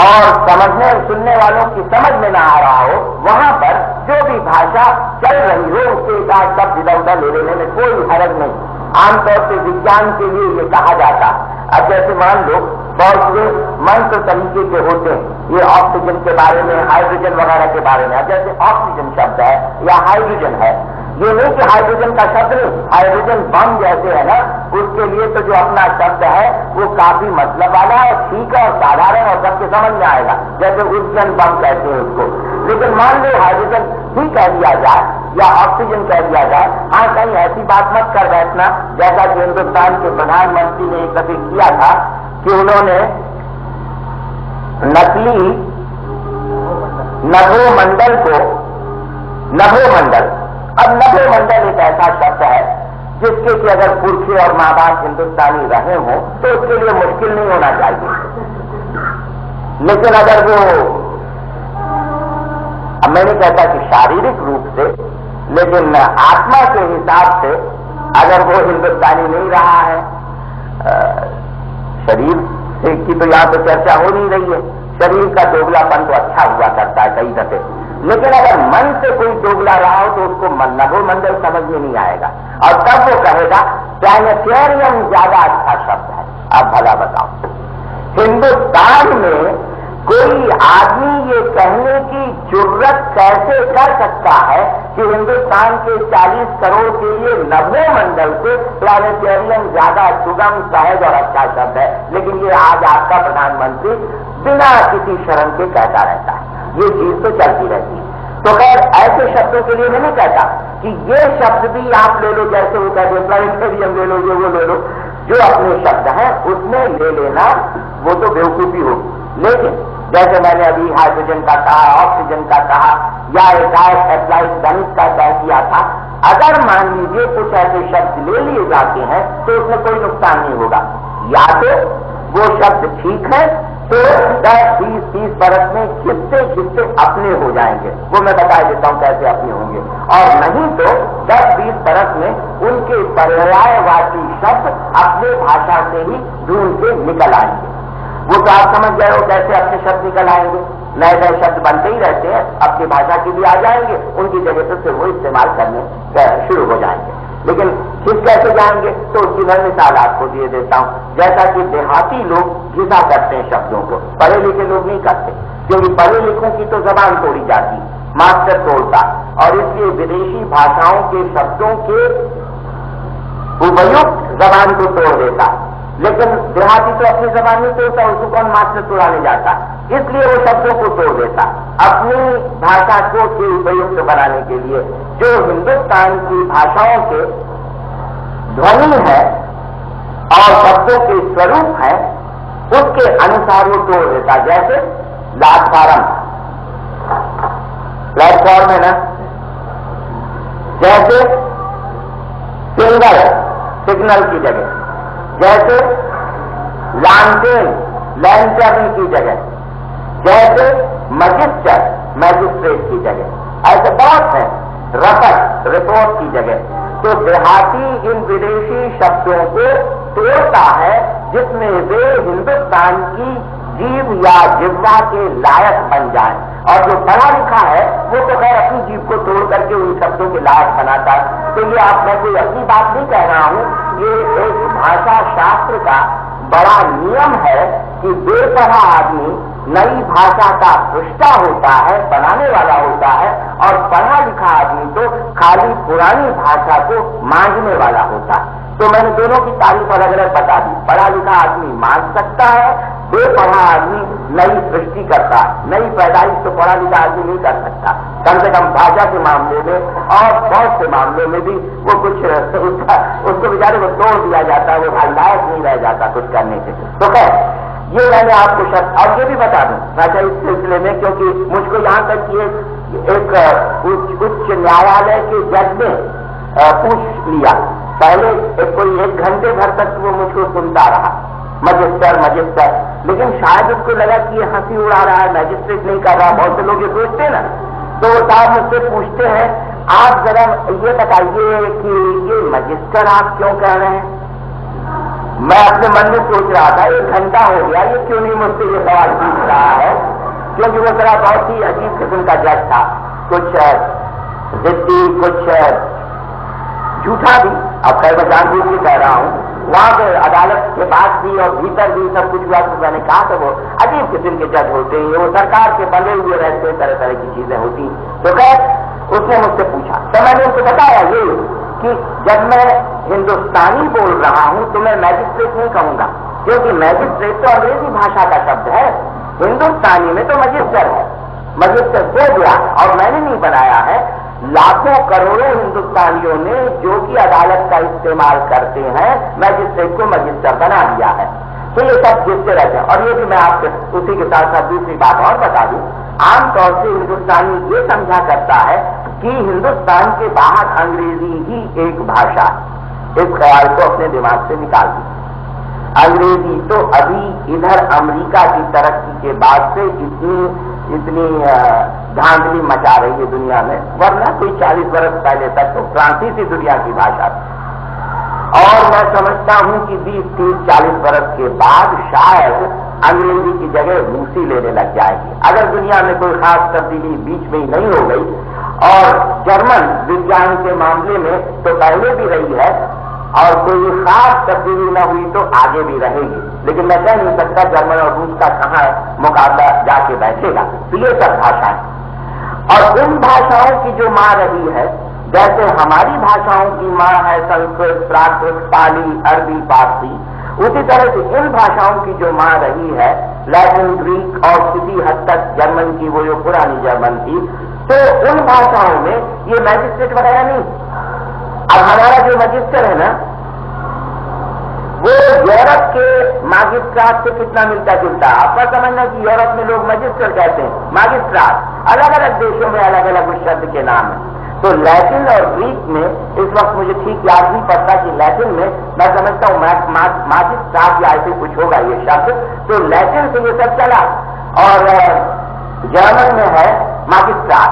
और समझने सुनने वालों की समझ में ना आ रहा हो, वहां पर जो भी भाषा चल रही हो उसके साथ शब्द इधर उधर ले लेने में कोई हरज नहीं। आमतौर से विज्ञान के लिए ये कहा जाता। अब जैसे मान लो बहुत से मंत्र तरीके के होते हैं, ये ऑक्सीजन के बारे में, हाइड्रोजन वगैरह के बारे में। अब जैसे ऑक्सीजन शब्द है या हाइड्रोजन है, ये नहीं कि हाइड्रोजन का शब्द नहीं, हाइड्रोजन बम जैसे है ना, उसके लिए तो जो अपना शब्द है वो काफी मतलब वाला है, ठीक है और साधारण और सबके समझ में आएगा, जैसे उज्जैन बम कहते हैं उसको। लेकिन मान लो हाइड्रोजन ही कह दिया जाए या ऑक्सीजन कह दिया जाए, हाँ कहीं ऐसी बात मत कर बैठना जैसा कि हिंदुस्तान के प्रधानमंत्री ने एक दफे किया था कि उन्होंने नकली नभोमंडल को, नभोमंडल, अब नभोमंडल एक ऐसा शब्द है जिसके कि अगर पुरखे और माँ बाप हिंदुस्तानी रहे हों तो उसके लिए मुश्किल नहीं होना चाहिए। लेकिन अगर वो, अब मैं नहीं कहता कि शारीरिक रूप से, लेकिन आत्मा के हिसाब से अगर वो हिंदुस्तानी नहीं रहा है, शरीर से की तो यहां तो चर्चा हो नहीं रही है, शरीर का दोगलापन तो अच्छा हुआ करता है कई दफे, लेकिन अगर मन से कोई दोगला रहा हो तो उसको नभोमंडल समझ में नहीं आएगा, और तब वो कहेगा प्लैनेटेरियम ज्यादा अच्छा शब्द है। अब भला बताओ, हिंदुस्तान में कोई आदमी ये कहने की जुर्रत कैसे कर सकता है कि हिंदुस्तान के 40 करोड़ के लिए नभोमंडल से प्लैनेटेरियम ज्यादा सुगम, सहज और अच्छा शब्द है, लेकिन ये आज आपका प्रधानमंत्री बिना किसी शर्म के कहता रहता है। ये चीज तो चलती रहती है। तो खैर ऐसे शब्दों के लिए मैं नहीं कहता कि ये शब्द भी आप ले लो, जैसे वो कहते हैं प्लैनेटेरियम ले लो, ये वो ले लो, जो अपने शब्द हैं उसमें ले लेना वो तो बेवकूफी होगी। लेकिन जैसे मैंने अभी हाइड्रोजन का कहा, ऑक्सीजन का कहा, या एक एप्लाइड गणित का तय किया था, अगर मान लीजिए कुछ ऐसे शब्द ले लिए जाते हैं तो उसमें कोई नुकसान नहीं होगा। या तो वो शब्द ठीक है तो 10, 20, 30 बरस में घिसते घिसते अपने हो जाएंगे, वो मैं बता देता हूं कैसे अपने होंगे, और नहीं तो 10, 20 बरस में उनके पर्यायवाची शब्द अपने भाषा से ही ढूंढ के निकल आएंगे। वो तो आप समझ गए हो कैसे अपने शब्द निकल आएंगे, नए नए शब्द बनते ही रहते हैं, अपनी भाषा के भी आ जाएंगे, उनकी जगह पर फिर वो इस्तेमाल करने शुरू हो जाएंगे। लेकिन किस कैसे जाएंगे तो उसकी मैं मिसाल आपको दिए देता हूं। जैसा कि देहाती लोग घिसा करते हैं शब्दों को, पढ़े लिखे लोग नहीं करते, क्योंकि पढ़े लिखों की तो जबान तोड़ी जाती, मास्टर तोड़ता, और इसलिए विदेशी भाषाओं के शब्दों के उपयुक्त जबान को तोड़ देता, लेकिन देहाती तो अपनी जबान नहीं तोड़ता, उसको कौन मास्टर तोड़ाने जाता, इसलिए वो शब्दों को तोड़ देता अपनी भाषा को उपयुक्त बनाने के लिए। जो हिंदुस्तान की भाषाओं के ध्वनि है और शब्दों के स्वरूप है उसके अनुसार वो तोड़ देता। जैसे प्लेटफॉर्म, प्लेटफॉर्म है ना, जैसे सिग्नल, सिग्नल की जगह, जैसे लांटेन, लैंटर्न की जगह, जैसे मजिस्टर, मैजिस्ट्रेट की जगह, ऐसे बहुत है, रपट, रिपोर्ट की जगह। तो देहाती इन विदेशी शब्दों को तोड़ता है जिसमें वे हिंदुस्तान की जीभ या जिह्वा के लायक बन जाए, और जो पढ़ा लिखा है वो तो खैर अपनी जीभ को तोड़ करके उन शब्दों के लायक बनाता है। तो ये आप, मैं कोई अपनी बात नहीं कह रहा हूं, ये एक भाषा शास्त्र का बड़ा नियम है कि बेपढ़ा आदमी नई भाषा का सृष्टा होता है, बनाने वाला होता है, और पढ़ा लिखा आदमी तो खाली पुरानी भाषा को मांझने वाला होता है। तो मैंने दोनों की तारीफ अलग अलग बता दी। पढ़ा लिखा आदमी मांझ सकता है, बेपढ़ा आदमी नई सृष्टि करता है। नई पैदाइश तो पढ़ा लिखा आदमी नहीं कर सकता, कम से कम भाषा के मामले में, और बहुत से मामलों में भी वो कुछ उसको बेचारे को तोड़ दिया जाता है, वो लायक नहीं रह जाता कुछ करने से। तो खैर ये मैंने आपको शब्द, और ये भी बता दूं अच्छा इस सिलसिले में, क्योंकि मुझको यहां तक कि एक उच्च न्यायालय के जज ने पूछ लिया, पहले कोई 1 घंटे भर तक वो मुझको सुनता रहा, मजिस्टर मजिस्टर, लेकिन शायद उसको लगा कि ये हंसी उड़ा रहा है, मैजिस्ट्रेट नहीं कर रहा, बहुत से लोग ये सोचते हैं ना। तो वो साहब मुझसे पूछते हैं, आप जरा ये बताइए कि ये मजिस्टर आप क्यों कह रहे हैं? मैं अपने मन में सोच रहा था 1 घंटा हो गया, ये क्यों नहीं मुझसे ये सवाल पूछ रहा है, क्योंकि वो जरा बहुत ही अजीब किस्म का जज था, कुछ जिद्दी, कुछ झूठा भी। अब खैर मैं जानबूझ के कह रहा हूं, वहां पे अदालत के पास भी और भीतर भी सब कुछ हुआ। तो मैंने कहा था वो अजीब किस्म के जज होते हैं, वो सरकार के बने हुए रहते, तरह तरह की चीजें होती। तो खैर उसने मुझसे पूछा, तो मैंने उसको बताया ये कि जब मैं हिंदुस्तानी बोल रहा हूं तो मैं मैजिस्ट्रेट नहीं कहूंगा, क्योंकि मैजिस्ट्रेट तो अंग्रेजी भाषा का शब्द है, हिंदुस्तानी में तो मजिस्टर है, मजिस्टर हो गया, और मैंने नहीं बनाया है। लाखों करोड़ों हिंदुस्तानियों ने जो कि अदालत का इस्तेमाल करते हैं मैजिस्ट्रेट को मजिस्टर बना दिया है। तो ये सब जिससे रहते हैं। और ये भी मैं आपको उसी के साथ साथ दूसरी बात और बता दूं, आमतौर से हिंदुस्तानी ये समझा करता है कि हिंदुस्तान के बाहर अंग्रेजी ही एक भाषा, इस ख्याल को अपने दिमाग से निकाल दिया। अंग्रेजी तो अभी इधर अमेरिका की तरक्की के बाद से इतनी धांधली मचा रही है दुनिया में, वरना कोई 40 वर्ष पहले तक तो फ्रांसीसी दुनिया की भाषा थी। और मैं समझता हूं कि 20, 30, 40 वर्ष के बाद शायद अंग्रेजी की जगह रूसी लेने लग जाएगी, अगर दुनिया में कोई खास तब्दीली बीच में ही नहीं हो गई। और जर्मन विज्ञान के मामले में तो पहले भी रही है, और कोई खास तब्दीली न हुई तो आगे भी रहेगी। लेकिन मैं कह नहीं सकता जर्मन और रूस का कहां मुकाबला जाके बैठेगा। तो ये सब भाषाएं, और इन भाषाओं की जो मां रही है, जैसे हमारी भाषाओं की मां है संस्कृत, प्राकृत, पाली, अरबी, पारसी, उसी तरह से इन भाषाओं की जो मां रही है लैटिन, ग्रीक और किसी हद तक जर्मन की, वो जो पुरानी जर्मन थी, तो उन भाषाओं में ये मैजिस्ट्रेट वगैरह नहीं। अब हमारा जो मजिस्टर है ना, वो यूरोप के मैजिस्ट्रेट से कितना मिलता जुलता है। आपका समझना कि यूरोप में लोग मजिस्टर कहते हैं, मैजिस्ट्रेट, अलग अलग देशों में अलग अलग उस शब्द के नाम है। तो लैटिन और ग्रीक में इस वक्त मुझे ठीक याद नहीं पड़ता कि लैटिन में मैं समझता हूं मैजिस्ट्रेट या ऐसे कुछ होगा ये शब्द, तो लैटिन से ये सब चला। और जर्मन में है मैजिस्ट्रेट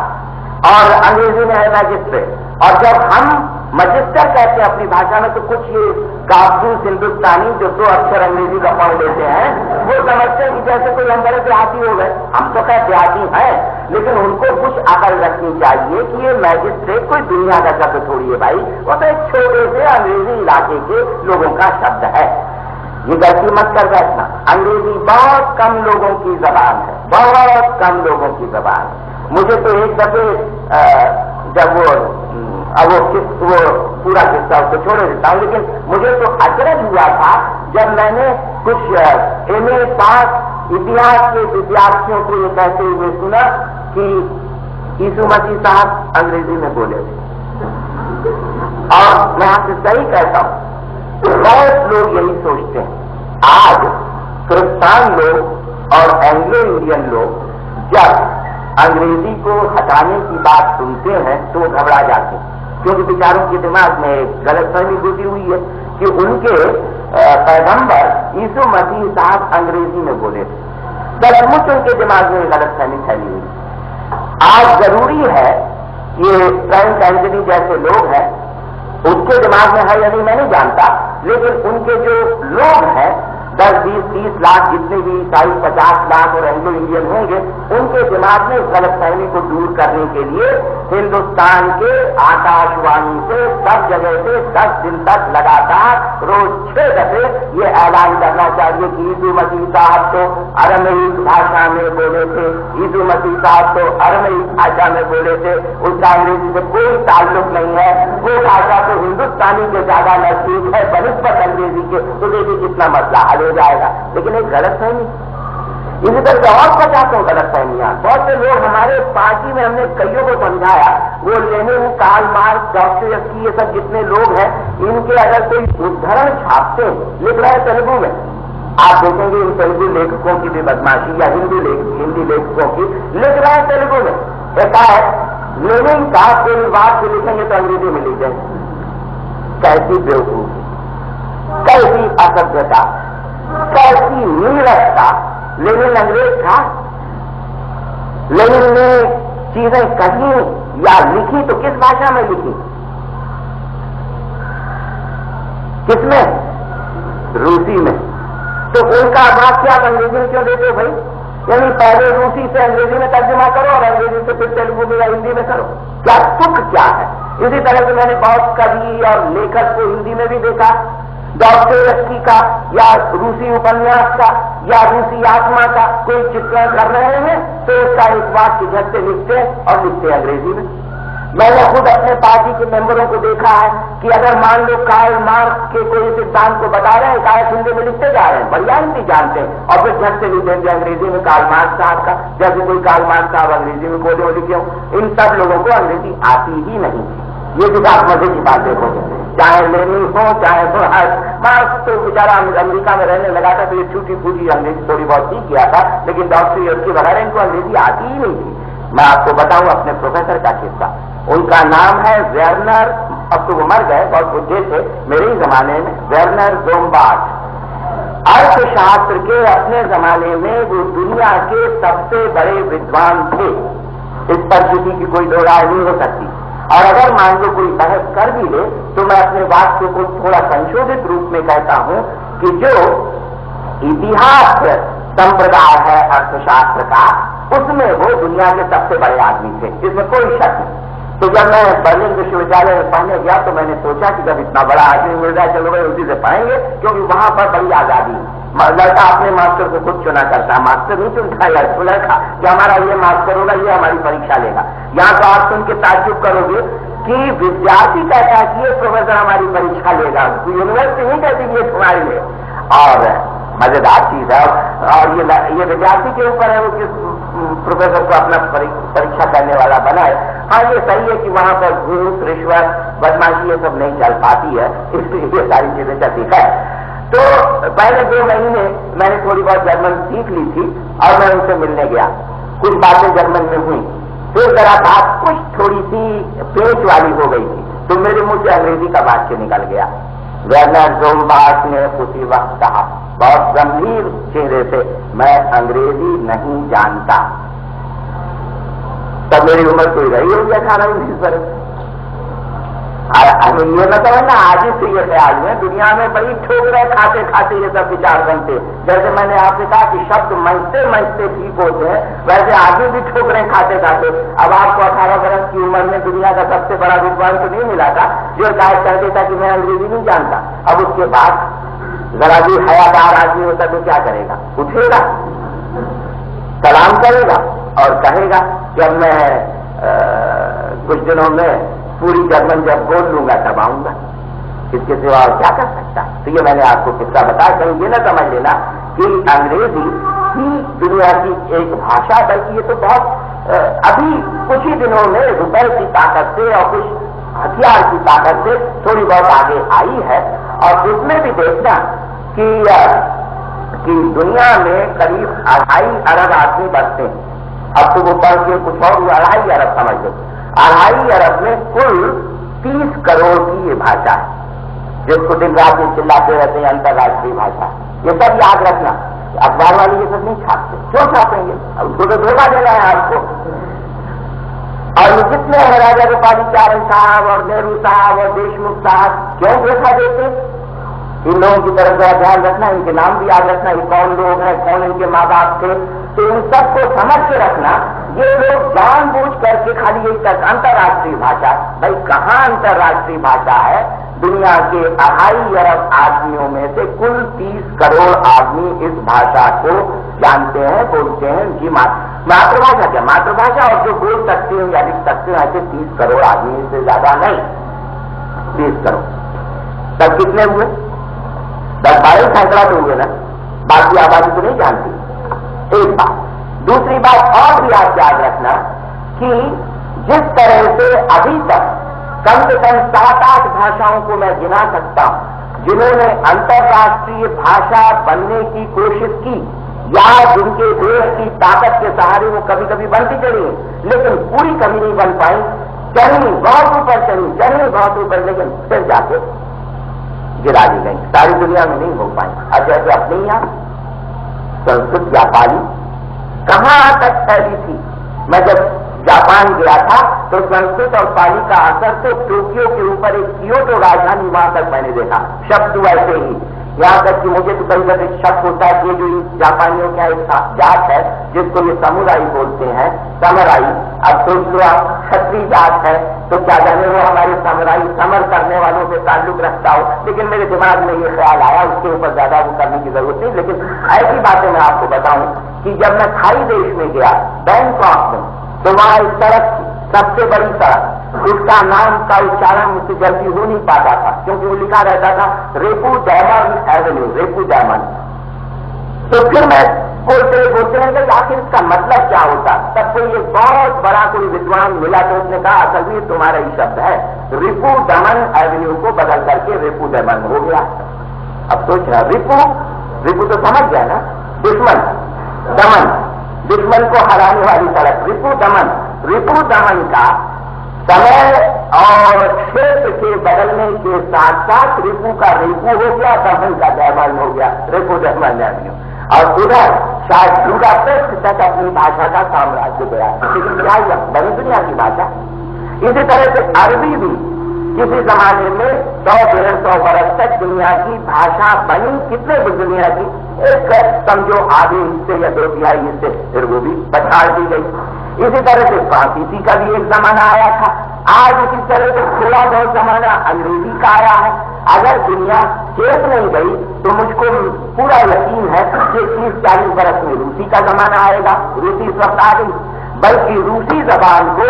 और अंग्रेजी में है मैजिस्ट्रेट। और जब हम मजिस्टर कहते हैं अपनी भाषा में, तो कुछ ये काबूस हिंदुस्तानी जो 2 अक्षर अंग्रेजी का पढ़ लेते हैं, वो समझते हैं कि जैसे कोई हम बड़े देहाती हो गए। हम तो क्या देहाती हैं, लेकिन उनको कुछ अकल रखनी चाहिए कि ये मैजिस्ट्रेट कोई दुनिया का शब्द थोड़ी है भाई, वो तो एक छोटे से अंग्रेजी इलाके के लोगों का शब्द है। ये गलती मत कर बैठना। अंग्रेजी बहुत कम लोगों की जबान है, बहुत कम लोगों की जबान है। मुझे तो एक दफे जब वो पूरा किस्सा उसको छोड़ देता हूं, लेकिन मुझे तो अचरज हुआ था जब मैंने कुछ MA पास इतिहास के विद्यार्थियों को ये कहते हुए सुना कि यीशु मसीह साहब अंग्रेजी में बोले थे। और मैं आपसे सही कहता हूं, बहुत लोग यही सोचते हैं। आज क्रिस्तान लोग और एंग्लो इंडियन लोग जब अंग्रेजी को हटाने की बात सुनते हैं तो घबरा जाते हैं, क्योंकि बेचारों के दिमाग में एक गलतफहमी घुसी हुई है कि उनके पैगंबर यीशु मसीह साहब अंग्रेजी में बोले थे। सचमुच उनके दिमाग में गलतफहमी फैली हुई। आज जरूरी है, ये फ्रैंक एंथनी जैसे लोग हैं, उनके दिमाग में है या नहीं मैं नहीं जानता, लेकिन उनके जो लोग हैं 10, 20, 30 लाख जितने भी ईसाई 50 लाख और एंग्लो इंडियन होंगे, उनके दिमाग में गलतफहमी को दूर करने के लिए हिंदुस्तान के आकाशवाणी से सब जगह से 10 दिन तक लगातार रोज 6 दफे ये ऐलान करना चाहिए कि यीशु मसीह साहब तो अरमैक भाषा में बोले थे, यीशु मसीह साहब तो अरमैक भाषा में बोले थे, उसका अंग्रेजी से कोई ताल्लुक नहीं है, वो भाषा तो हिंदुस्तानी के ज्यादा नजदीक है बनिस्बत अंग्रेजी के। तो देखिए कितना मसला हल हो जाएगा। लेकिन एक गलतफहमी, इसी तरह से और 50 गलतफहमियां। बहुत से लोग हमारे पार्टी में, हमने कईयों को समझाया, वो लेनिन, कार्ल मार्क्स, डॉस्टोयेव्स्की, ये सब जितने लोग हैं, इनके अगर कोई उद्धरण छापते लिख रहे हैं तेलुगु में, आप देखेंगे इन तेलुगु लेखकों की भी बदमाशी, या हिंदी लेखकों की लिख रहे हैं तेलुगु में। ऐसा है लेनिन का कोई बात से लिखेंगे तो अंग्रेजी में लिख देंगे। कैसी बेवकूफी, कैसी असभ्यता, कैसी नीरसता। लेनिन अंग्रेज था, लेनिन ने चीजें कही या लिखी तो किस भाषा में लिखी? किसमें? रूसी में। तो उनका वाक्य आप अंग्रेजी में क्यों देते हो भाई? यानी पहले रूसी से अंग्रेजी में तर्जुमा करो और अंग्रेजी से फिर तेलुगु में या हिंदी में करो। क्या सुख क्या है? इसी तरह से मैंने बहुत कवि और लेखक को हिंदी में भी देखा, डॉस्टोयेव्स्की का या रूसी उपन्यास का या रूसी आत्मा का कोई चित्रण कर रहे हैं तो उसका एक वाक्य झट से लिखते और लिखते अंग्रेजी में। मैंने खुद अपने पार्टी के मेंबरों को देखा है कि अगर मान लो कार्ल मार्क्स के कोई सिद्धांत को बता रहे हैं, कायक हिंदी में लिखते जा रहे हैं, बढ़िया हिंदी जानते हैं, और फिर झट से लिख देंगे अंग्रेजी में कार्ल मार्क्स साहब का, जैसे कोई कार्ल मार्क्स साहब अंग्रेजी में बोले हो लिखे हो। इन सब लोगों को अंग्रेजी आती ही नहीं। ये भी आप मजे की बात देखोगे, चाहे लेनिन हो चाहे मार्क्स तो बेचारा अमेरिका में रहने लगा था तो ये छूटी फूटी अंग्रेजी थोड़ी बहुत सीख गया था, लेकिन डॉस्टोयेव्स्की वगैरह इनको अंग्रेजी आती ही नहीं थी। मैं आपको बताऊं अपने प्रोफेसर का किस्सा। उनका नाम है वेर्नर अब तो वो मर गए, बहुत बुढ़े थे मेरे ही जमाने में, वर्नर ज़ोमबार्ट, अर्थशास्त्र के अपने जमाने में वो दुनिया के सबसे बड़े विद्वान थे। इस पर किसी की कोई दो राय नहीं हो सकती। और अगर मान लो कोई बहस कर भी ले तो मैं अपने वाक्य को थोड़ा संशोधित रूप में कहता हूं कि जो इतिहास संप्रदाय है अर्थशास्त्र का, उसमें वो दुनिया के सबसे बड़े आदमी थे, इसमें कोई शक नहीं। तो जब मैं बर्लिन विश्वविद्यालय में पढ़ने गया तो मैंने सोचा कि जब इतना बड़ा आदमी मिल रहा है, चलो भाई उसी से पढ़ेंगे, क्योंकि वहां पर बड़ी आजादी, लड़का अपने मास्टर को खुद चुना करता है, मास्टर नहीं चुनता है लड़का कि हमारा ये मास्टर होगा, ये हमारी परीक्षा लेगा। यहाँ तो आप सुन के ताज्जुब करोगे कि विद्यार्थी कहता है कि ये प्रोफेसर हमारी परीक्षा लेगा, तो यूनिवर्सिटी नहीं कहती ये तुम्हारे लिए। और मजेदार चीज है, और ये विद्यार्थी के ऊपर है वो किस प्रोफेसर को अपना परीक्षा करने वाला बनाए। हाँ, ये सही है कि वहां पर घूस, रिश्वत, बदमाशी ये सब नहीं चल पाती है, इसलिए ये सारी चीजें चलती है। तो पहले 2 महीने मैंने थोड़ी बहुत जर्मन सीख ली थी और मैं उनसे मिलने गया, कुछ बातें जर्मन में हुई, फिर जरा बात कुछ थोड़ी सी पेच वाली हो गई थी, तो मेरे मुंह से अंग्रेजी का वाक्य निकल गया। वर्नर ज़ोमबार्ट ने उसी वक्त कहा बहुत गंभीर चेहरे से, मैं अंग्रेजी नहीं जानता। तब मेरी उम्र कोई रही होगी 18-19 वर्ष। ये न समझना आज ही से ये ख्याल में दुनिया में बड़ी ठोकरें खाते खाते ये सब विचार बनते। जैसे मैंने आपसे कहा कि शब्द मंचते मंचते ठीक होते हैं, वैसे आगे भी ठोकरें खाते खाते। अब आपको 18 वर्ष की उम्र में दुनिया का सबसे बड़ा विद्वान तो नहीं मिला था जो शायद कह देता कि मैं अंग्रेजी नहीं जानता। अब उसके बाद जरा भी हयादार आदमी होता तो क्या करेगा, उठेगा, सलाम करेगा और कहेगा कि अब मैं कुछ दिनों में पूरी जर्मन जब बोल लूंगा तब आऊंगा, इसके सिवा और क्या कर सकता। तो ये मैंने आपको किस्सा बताया, कहीं ये ना समझ लेना कि अंग्रेजी ही दुनिया की एक भाषा, बल्कि ये तो बहुत अभी कुछ ही दिनों में रुपए की ताकत से और कुछ हथियार की ताकत से थोड़ी बहुत आगे आई है। और उसमें भी देखना कि दुनिया में करीब 2.5 अरब आदमी बसते हैं। अब तो वो बढ़ के कुछ और 2.5 अरब समझ लो। 2.5 अरब में कुल 30 करोड़ की ये भाषा है, जिसको दिन रात में चिल्लाते रहते हैं अंतर्राष्ट्रीय भाषा। ये सब याद रखना, अखबार वाले ये सब नहीं छापते, क्यों छापेंगे, अब उसको तो धोखा देना है आपको। और ये जितने हैं राजा गोपालाचार्य साहब और नेहरू साहब और देशमुख साहब, क्यों धोखा देते? इन लोगों की तरफ जरा ध्यान रखना, इनके नाम भी याद रखना, ये कौन लोग हैं, कौन इनके माँ बाप थे, तो इन सबको समझ के रखना। ये लोग जानबूझ करके खाली यही तक अंतर्राष्ट्रीय भाषा, भाई कहाँ अंतर्राष्ट्रीय भाषा है? दुनिया के 2.5 अरब आदमियों में से कुल 30 करोड़ आदमी इस भाषा को जानते हैं, बोलते हैं। उनकी मातृभाषा क्या, मातृभाषा और जो बोल सकते हैं या लिख सकते हैं ऐसे 30 करोड़ आदमी से ज्यादा नहीं, 30 करोड़। तब कितने हुए? 10-12 सैकड़ा तो हुए ना, बाकी आबादी तो नहीं जानती। एक बात। दूसरी बात और भी आप याद रखना कि जिस तरह से अभी तक कम से कम 7-8 भाषाओं को मैं गिना सकता हूं जिन्होंने अंतर्राष्ट्रीय भाषा बनने की कोशिश की, या जिनके देश की ताकत के सहारे वो कभी कभी बनती चली, लेकिन पूरी कभी नहीं बन पाई। चढ़ी बहुत ऊपर चढ़ी बहुत ऊपर, लेकिन फिर जाके गिरा दी गई, सारी दुनिया में नहीं हो पाई। अब जैसे अपने यहाँ संस्कृत या पाली कहाँ तक फैली थी। मैं जब जापान गया था तो संस्कृत और पाली का असर तो टोक्यो के ऊपर एक क्योटो राजधानी, वहां तक मैंने देखा। शब्द वैसे ही, यहाँ तक कि मुझे तो कई बार एक शब्द होता है कि जो जापानियों का एक जात है जिसको ये समुराई बोलते हैं, समराई। अब सोच लो आप क्षत्रिय जात है तो क्या जाने वो हमारे समराई समर करने वालों से ताल्लुक रखता हो, लेकिन मेरे दिमाग में ये ख्याल आया, उसके ऊपर ज्यादा वो करने की जरूरत नहीं। लेकिन ऐसी बातें मैं आपको बताऊं कि जब मैं थाई देश में गया बैंकॉक में, तो वहां एक सड़क थी, सबसे बड़ी सड़क, उसका नाम का उच्चारण मुझसे जल्दी हो नहीं पाता था क्योंकि वो लिखा रहता था रेपू डायमंड एवेन्यू, रेपू डायमंड। तो फिर मैं बोलते रहे आखिर इसका मतलब क्या होता। तब कोई एक बहुत बड़ा कोई विद्वान मिला तो उसने कहा असल में तुम्हारा ही शब्द है, रिपू दमन एवेन्यू को बदल करके रेपू दमन हो गया। अब सोच रहा रिपू तो समझ गया ना, दुश्मन, दमन, दुश्मन को हराने वाली सड़क, रिपू दमन का समय और क्षेत्र के बदलने के साथ साथ रिपु का रिपु हो गया, दमन का दैमन हो गया, रिपु दैमन दैम्य। और उधर शायद बुडापेस्ट तक अपनी भाषा का साम्राज्य गया, लेकिन क्या हुआ, बड़ी दुनिया की भाषा। इसी तरह से अरबी भी किसी जमाने में 100-150 वर्ष तक दुनिया की भाषा बनी। कितने दुनिया की, एक समझो आधे हिस्से या 2/3 हिस्से, फिर वो भी पछाड़ दी गई। इसी तरह से फ्रांसीसी का भी एक जमाना आया था। आज इसी तरह से थोड़ा बहुत जमाना अंग्रेजी का आया है। अगर दुनिया चेत नहीं गई तो मुझको पूरा यकीन है कि 30-40 वर्ष में रूसी का जमाना आएगा। रूसी इस वक्त आ गई, बल्कि रूसी जबान को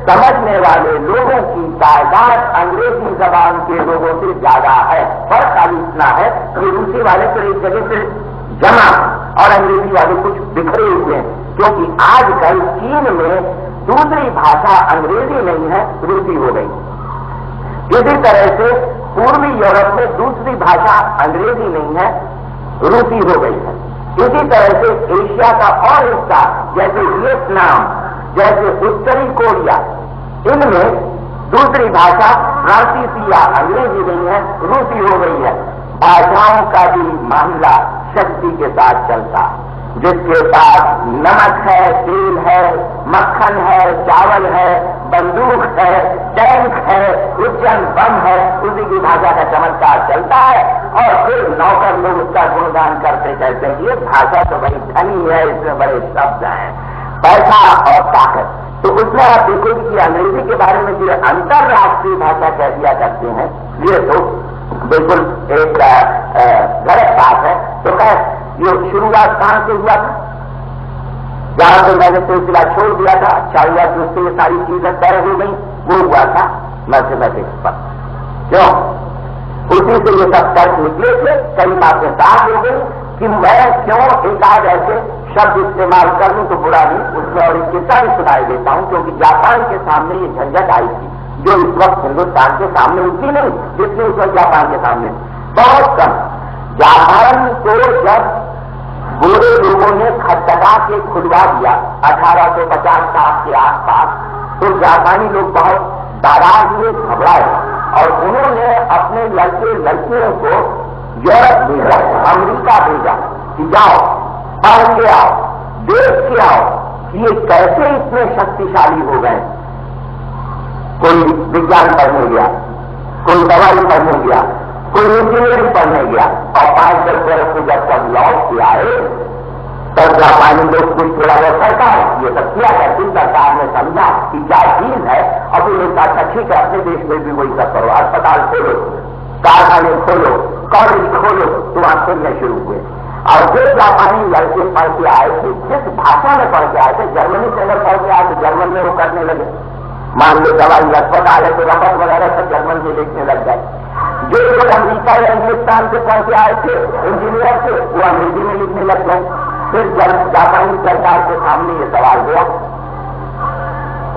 समझने वाले लोगों की तादाद अंग्रेजी जबान के लोगों से ज्यादा है। फर्क खाली इतना है कि रूसी वाले तो एक जगह से जमा और अंग्रेजी वाले कुछ बिखरे हुए हैं, क्योंकि आजकल चीन में दूसरी भाषा अंग्रेजी नहीं है, रूसी हो गई। इसी तरह से पूर्वी यूरोप में दूसरी भाषा अंग्रेजी नहीं है, रूसी हो गई है। इसी तरह से एशिया का और हिस्सा जैसे वियतनाम, जैसे उत्तरी कोरिया, इनमें दूसरी भाषा फ्रांसीसी या अंग्रेजी नहीं है, रूसी हो गई है। भाषाओं का भी मामला शक्ति के साथ चलता, जिसके पास नमक है, तेल है, मक्खन है, चावल है, बंदूक है, टैंक है, उज्जैन बम है, उसी की भाषा का चमत्कार चलता है। और फिर नौकर लोग उसका गुणगान करते कहते हैं ये भाषा तो बड़ी धनी है, इसमें बड़े शब्द हैं, पैसा और ताकत। तो उसमें आप देखोगे कि अंग्रेजी के बारे में जो अंतरराष्ट्रीय भाषा कह दिया करते हैं, ये तो बिल्कुल एक गलत बात है। तो क्या ये शुरुआत कहां से हुआ था? जहां से मैंने सिलसिला छोड़ दिया था, अच्छा हुआ कि उससे ये सारी चीजें तय हो गई, वो हुआ था मैथमेटिक्स पर। क्यों? उसी से ये सब तर्क निकले थे। कई बातें साफ हो गई कि मैं क्यों एकाध ऐसे शब्द इस्तेमाल कर लूं तो बुरा नहीं। उसमें और एक किस्सा भी सुनाई देता हूं, क्योंकि जापान के सामने ये झंझट आई थी जो इस वक्त हिंदुस्तान के सामने उतनी नहीं जितनी उस वक्त जापान के सामने, बहुत कम। जापान को जब गोरे लोगों ने खटखटा के खुलवा दिया 1850-60 के आसपास, तो जापानी लोग बहुत नाराज हुए, घबराए, और उन्होंने अपने लड़के लड़कियों को यूरोप भेजा, अमेरिका भेजा कि जाओ पढ़ के आओ, देख के आओ कि ये कैसे इतने शक्तिशाली हो गए। कोई विज्ञान पढ़ने गया, कोई दवाई पढ़ने गया, कोई इंजीनियरिंग पढ़ने गया, और 5-10 वर्ष में जब सब लौट के आए तब जापानी लोग कुछ थोड़ा बहुत सरकार ये सब किया करती, सरकार ने समझा कि क्या चीज है। अब उन्होंने कहा ठीक है, अपने देश में भी वही सब करो, अस्पताल खोलो, कारखाने खोलो, कॉलेज खोलो, तो वहां खुलने शुरू हुए। और जो जापानी लड़के पढ़ के आए थे, जिस भाषा में पढ़ के आए थे, जर्मनी से अगर पढ़ के आए तो जर्मन में वो करने लगे। मान लो दवाई अस्पताल है तो रबड़ वगैरह सब जर्मन में लिखने लग गए। जो लोग अमेरिका या हिंदुस्तान से पढ़ के आए थे, इंजीनियर थे, वो अंग्रेजी में लिखने लग गए। फिर जब जापानी सरकार के सामने ये सवाल हुआ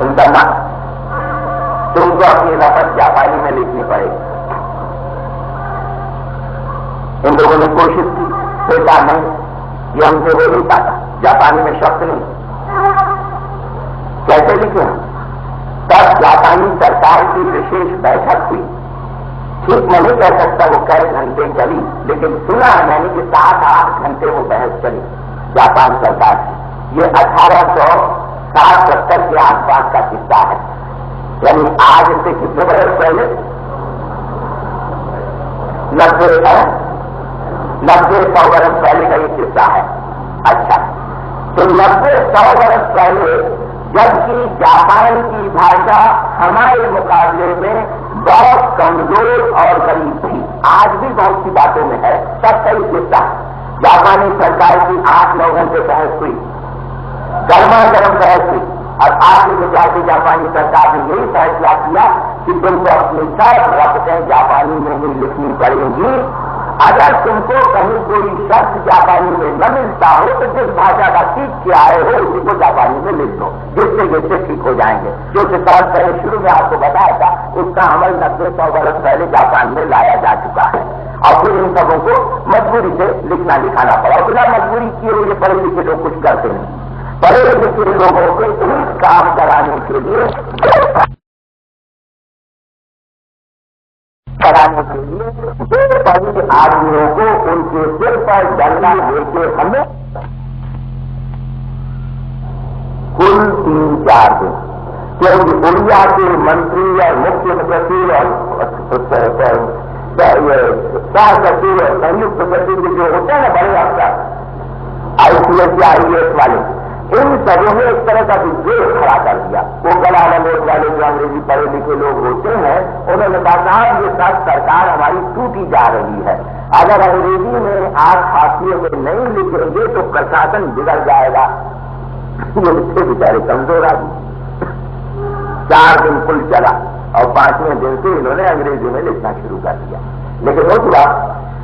उनका नाम, तुमको अपनी रपट जापानी में लिखनी पड़ेगी। इन लोगों ने कोशिश की, बेटा नहीं, ये हमसे हो नहीं पाता, जापानी में शब्द नहीं, कैसे लिखे हम? तब जापानी सरकार की विशेष बैठक हुई। ठीक मैं नहीं कह सकता वो कई घंटे चली, लेकिन सुना मैंने कि 7-8 घंटे वो बहस चली जापान सरकार की। ये 1860-70 के आसपास का किस्सा है, यानी आज से कितने बरस पहले, 90-100 वर्ष पहले का ये किस्सा है। अच्छा, तो 90-100 वर्ष पहले जबकि जापान की भाषा हमारे मुकाबले में बहुत कमजोर और गरीब थी, आज भी बहुत सी बातों में है, तब कई किस्सा जापानी सरकार की 8-9 घंटे बहस हुई, गर्मा गर्म बहस हुई, और आखिर में जाके जापानी सरकार ने यही फैसला किया कि तुमको अपनी सब रपटें जापानी में ही लिखनी पड़ेंगी। अगर तुमको कहीं कोई शब्द जापानी में न मिलता हो तो जिस भाषा का सीख के आए हो उसी को जापानी में लिख दो, जिससे ठीक हो जाएंगे। जो सिद्धांत पहले शुरू में आपको बताया था, उसका अमल 90-100 वर्ष पहले जापान में लाया जा चुका है, और फिर इन सबों को मजबूरी से लिखना लिखाना पड़ा। बिना मजबूरी किए हुए पढ़े लिखे लोग कुछ करते नहीं, पढ़े लिखे लोगों को काम कराने के लिए कराने के लिए दो बड़ी आदमियों को उनके सिर पर डंडा लेके हमें कुल 3-4 दिन, क्योंकि उड़िया के मंत्री और मुख्य सचिव और सह सचिव और संयुक्त सचिव जो होते हैं ना बड़े अफसर, IPS या IAS वाले, इन सबों ने एक तरह का विद्रोह खड़ा कर दिया। वो गला नोट वाले जो अंग्रेजी पढ़े लिखे लोग होते हैं, उन्होंने कहा साहब ये सब सरकार हमारी टूटी जा रही है, अगर अंग्रेजी में आप हाशिए में नहीं लिखेंगे तो प्रशासन बिगड़ जाएगा। ये बच्चे बेचारे कमजोर आदमी 4 दिन कुल चला और 5वें दिन से इन्होंने अंग्रेजी में लिखना शुरू कर दिया। लेकिन वो हुआ,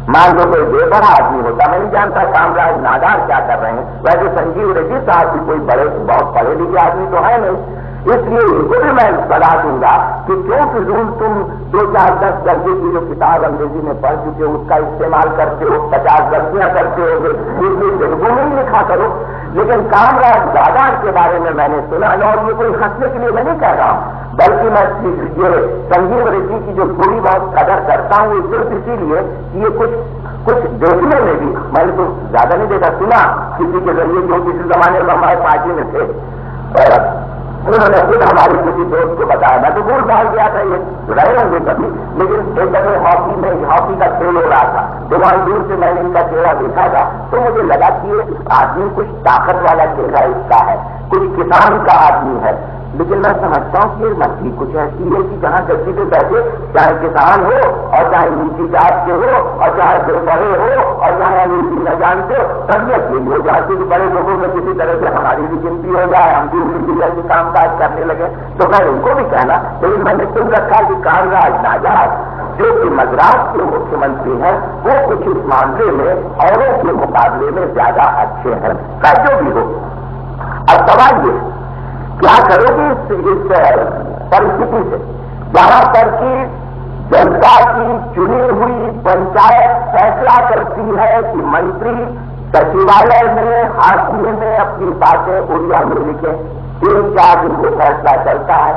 मान लो कोई बेपढ़ा आदमी होता, मैं नहीं जानता कामराज नादार क्या कर रहे हैं, वैसे संजीव रेड्डी साहब भी कोई बड़े बहुत पढ़े लिखे आदमी तो है नहीं, इसलिए इनको भी मैं सलाह दूंगा कि क्यों फिजूल तुम 2-4-10 दर्जे की जो किताब अंग्रेजी में पढ़ चुके हो उसका इस्तेमाल करते हो, 50 गलतियां करते हो, इसलिए तेलुगु में ही लिखा करो। लेकिन कामराज नादार के बारे में मैंने सुना, और ये कोई हंसने के लिए मैं नहीं कह रहा हूं, बल्कि मैं ये संजीव रेड्डी की जो थोड़ी बहुत कदर करता हूं सिर्फ इसीलिए कि ये कुछ देखने में भी, मैंने तो ज्यादा नहीं देखा, सुना किसी के जरिए जो किसी जमाने में हमारे पार्टी में थे, उन्होंने खुद हमारे किसी दोस्त को बताया। मैं तो भूल भाग गया था, ये रहे होंगे कभी, लेकिन एक दफे हॉकी का खेल हो रहा था, तो वहां दूर से मैंने इनका चेहरा देखा था, तो मुझे लगा कि ये आदमी कुछ ताकत वाला चेहरा इसका है, कुछ किसान का आदमी है। लेकिन मैं समझता हूँ कि मछली कुछ ऐसी है कि जहां गद्दी पे बैठे, चाहे किसान हो और चाहे नीची जात के हो और चाहे बड़े हो और चाहे अंग्रेजी न जानते हो, तबियत यही हो जाती कि बड़े लोगों में किसी तरह से हमारी भी गिनती हो जाए, हम भी उनकी जैसे कामकाज करने लगे। तो मैं उनको भी कहना, लेकिन मैंने सुन रखा कि कामराज नाजाद जो कि मद्रास के मुख्यमंत्री हैं, वो कुछ इस मामले में औरों के मुकाबले में ज्यादा अच्छे हैं। जो भी हो, अब सवाल ये क्या करोगे इस परिस्थिति से, जहां पर की जनता की चुनी हुई पंचायत फैसला करती है कि मंत्री सचिवालय में हाशिए में अपनी बातें उड़िया में लिखे, 3-4 दिन को फैसला चलता है,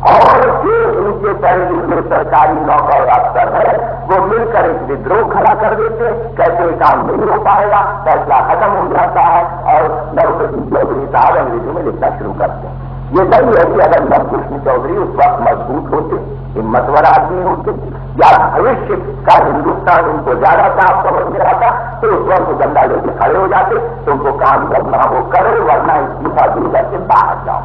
और फिर उनके पहले जो सरकारी नौकर अफसर है वो मिलकर एक विद्रोह खड़ा कर देते, कैसे काम नहीं हो पाएगा, फैसला खत्म हो जाता है और नरसिंह चौधरी साहब अंग्रेजी में लिखना शुरू करते हैं। ये सही है कि अगर नरसिंह चौधरी उस वक्त मजबूत होते, हिम्मतवर आदमी होते, या भविष्य का हिंदुस्तान उनको ज्यादा साफ समझ में आता, तो उस वक्त डंडा लेके खड़े हो जाते, तो उनको काम करना वो करे, वरना इस्तीफा देकर के बाहर जाओ।